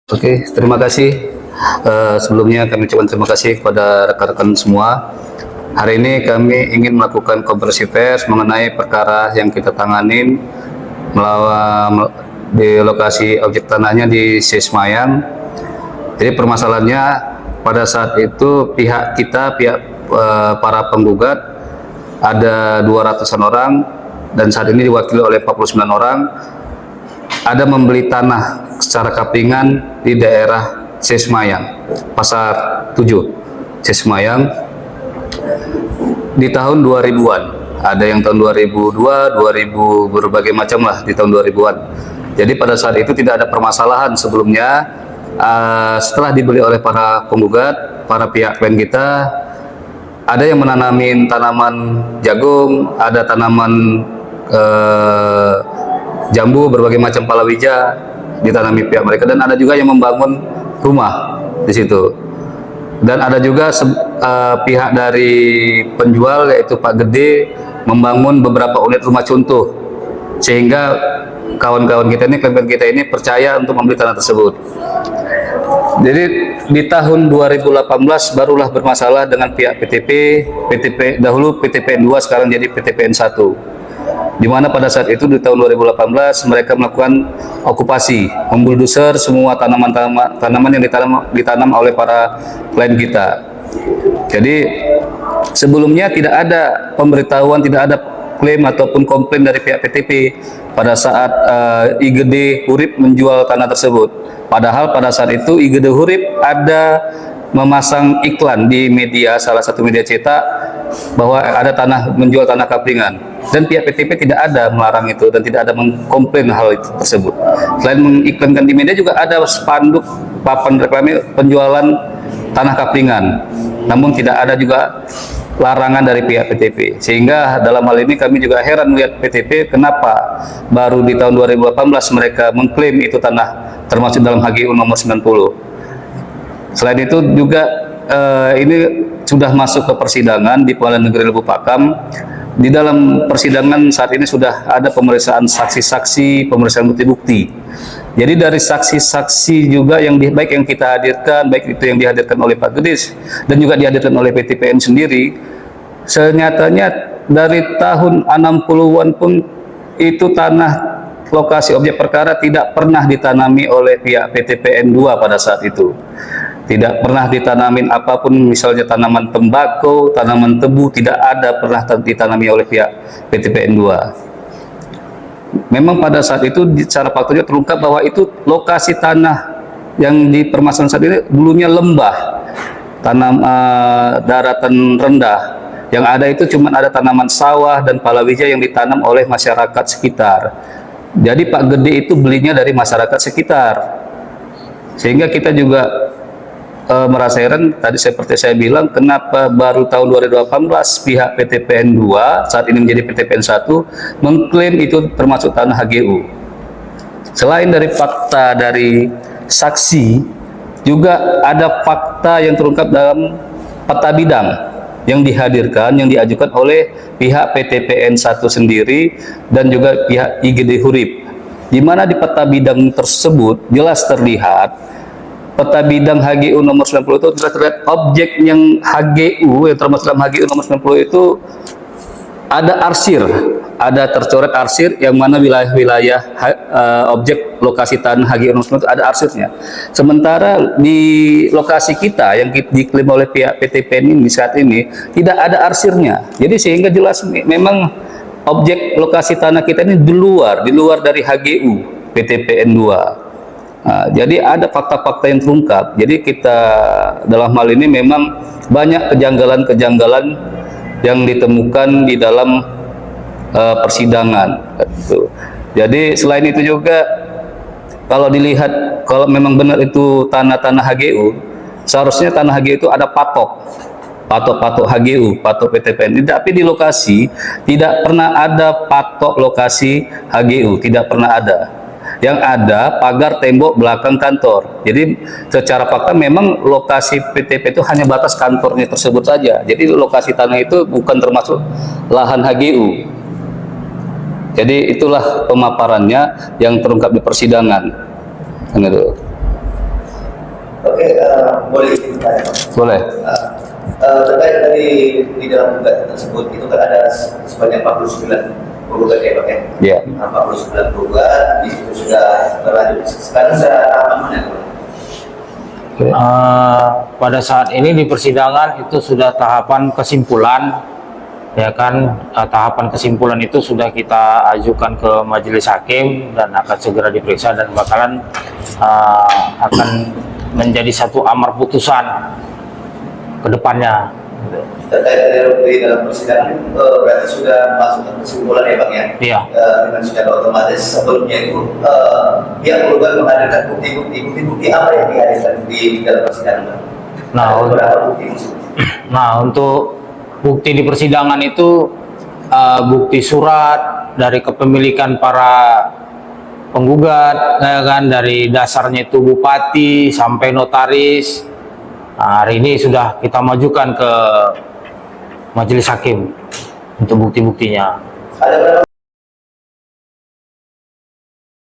Oke, terima kasih. Sebelumnya kami ucapkan terima kasih kepada rekan-rekan semua. Hari ini kami ingin melakukan konferensi pers mengenai perkara yang kita tanganin di lokasi objek tanahnya di Sesmayang. Jadi permasalahannya pada saat itu pihak para penggugat ada 200-an orang dan saat ini diwakili oleh 49 orang ada membeli tanah secara kapingan di daerah Sesmayang, Pasar 7, Sesmayang di tahun 2000-an. Ada yang tahun 2002, 2000, berbagai macam lah di tahun 2000-an. Jadi pada saat itu tidak ada permasalahan sebelumnya. Setelah dibeli oleh para penggugat, para pihak klien kita, ada yang menanamin tanaman jagung, ada tanaman jambu, berbagai macam palawija ditanami pihak mereka, dan ada juga yang membangun rumah di situ. Dan ada juga pihak dari penjual yaitu Pak Gede membangun beberapa unit rumah contoh, sehingga kawan-kawan kita ini, klien kita ini percaya untuk membeli tanah tersebut. Jadi di tahun 2018 barulah bermasalah dengan pihak PTP dahulu PTPN 2, sekarang jadi PTPN 1. Di mana pada saat itu di tahun 2018 mereka melakukan okupasi, membuldoser semua tanaman yang ditanam oleh para klien kita. Jadi sebelumnya tidak ada pemberitahuan, tidak ada klaim ataupun komplain dari pihak PTP pada saat IGD Hurip menjual tanah tersebut. Padahal pada saat itu IGD Hurip ada memasang iklan di media, salah satu media cetak, bahwa ada menjual tanah kaplingan, dan pihak PTP tidak ada melarang itu dan tidak ada mengkomplain hal itu tersebut. Selain mengiklankan di media, juga ada spanduk papan reklame penjualan tanah kaplingan, namun tidak ada juga larangan dari pihak PTP. Sehingga dalam hal ini kami juga heran melihat PTP kenapa baru di tahun 2018 mereka mengklaim itu tanah termasuk dalam HGU nomor 90. Selain itu juga ini sudah masuk ke persidangan di Pengadilan Negeri Lubuk Pakam. Di dalam persidangan saat ini sudah ada pemeriksaan saksi-saksi, pemeriksaan bukti-bukti. Jadi dari saksi-saksi juga yang baik yang kita hadirkan, baik itu yang dihadirkan oleh Pak Gedis dan juga dihadirkan oleh PTPN sendiri, senyatanya dari tahun 60-an pun itu tanah lokasi objek perkara tidak pernah ditanami oleh pihak PTPN 2 pada saat itu. Tidak pernah ditanamin apapun, misalnya tanaman tembakau, tanaman tebu, tidak ada pernah ditanami oleh pihak PTPN 2. Memang pada saat itu secara faktualnya terungkap bahwa itu lokasi tanah yang di permasalahan saat ini dulunya lembah, daratan rendah. Yang ada itu cuma ada tanaman sawah dan palawija yang ditanam oleh masyarakat sekitar. Jadi Pak Gede itu belinya dari masyarakat sekitar. Sehingga kita juga merasa heran, tadi seperti saya bilang, kenapa baru tahun 2018 pihak PTPN 2, saat ini menjadi PTPN 1, mengklaim itu termasuk tanah HGU. Selain dari fakta dari saksi, juga ada fakta yang terungkap dalam peta bidang yang dihadirkan, yang diajukan oleh pihak PTPN 1 sendiri dan juga pihak IGD Hurip, di mana di peta bidang tersebut jelas terlihat peta bidang HGU nomor 90 itu jelas terlihat objek yang HGU yang termasuk dalam HGU nomor 90 itu ada arsir, ada tercoret arsir yang mana wilayah-wilayah objek lokasi tanah HGU nomor 90 itu ada arsirnya. Sementara di lokasi kita yang diklaim oleh pihak PTPN ini saat ini tidak ada arsirnya. Jadi sehingga jelas memang objek lokasi tanah kita ini di luar dari HGU PTPN 2. Nah, jadi ada fakta-fakta yang terungkap. Jadi kita dalam hal ini memang banyak kejanggalan-kejanggalan yang ditemukan di dalam persidangan. Jadi selain itu juga kalau dilihat, kalau memang benar itu tanah-tanah HGU, seharusnya tanah HGU itu ada patok HGU, patok PTPN. Tapi di lokasi tidak pernah ada patok lokasi HGU, tidak pernah ada. Yang ada pagar tembok belakang kantor. Jadi secara fakta memang lokasi PTP itu hanya batas kantornya tersebut saja. Jadi lokasi tanah itu bukan termasuk lahan HGU. Jadi itulah pemaparannya yang terungkap di persidangan. Gitu. boleh bertanya, Pak? Boleh. Terkait dari di dalam gugatan tersebut itu kan ada sebanyak 49 penggugat ya Pak ya? Iya. 49 penggugat, di situ sudah berlanjut. Sekarang sudah tahapan mana Pak? Pada saat ini di persidangan itu sudah tahapan kesimpulan, ya kan. Tahapan kesimpulan itu sudah kita ajukan ke majelis hakim dan akan segera diperiksa dan bakalan akan menjadi satu amar putusan ke depannya. Terkait dari dalam persidangan berarti sudah masuk ke kesimpulan ya Bang ya? Iya. Dengan secara otomatis sebelumnya itu pihak penggugat menghadirkan bukti apa yang dihadirkan di dalam persidangan Bang? Nah, Ada beberapa bukti maksudnya. Nah, untuk bukti di persidangan itu bukti surat dari kepemilikan para penggugat, ya kan, dari dasarnya itu bupati sampai notaris. Nah, hari ini sudah kita majukan ke majelis hakim untuk bukti-buktinya. Ada berapa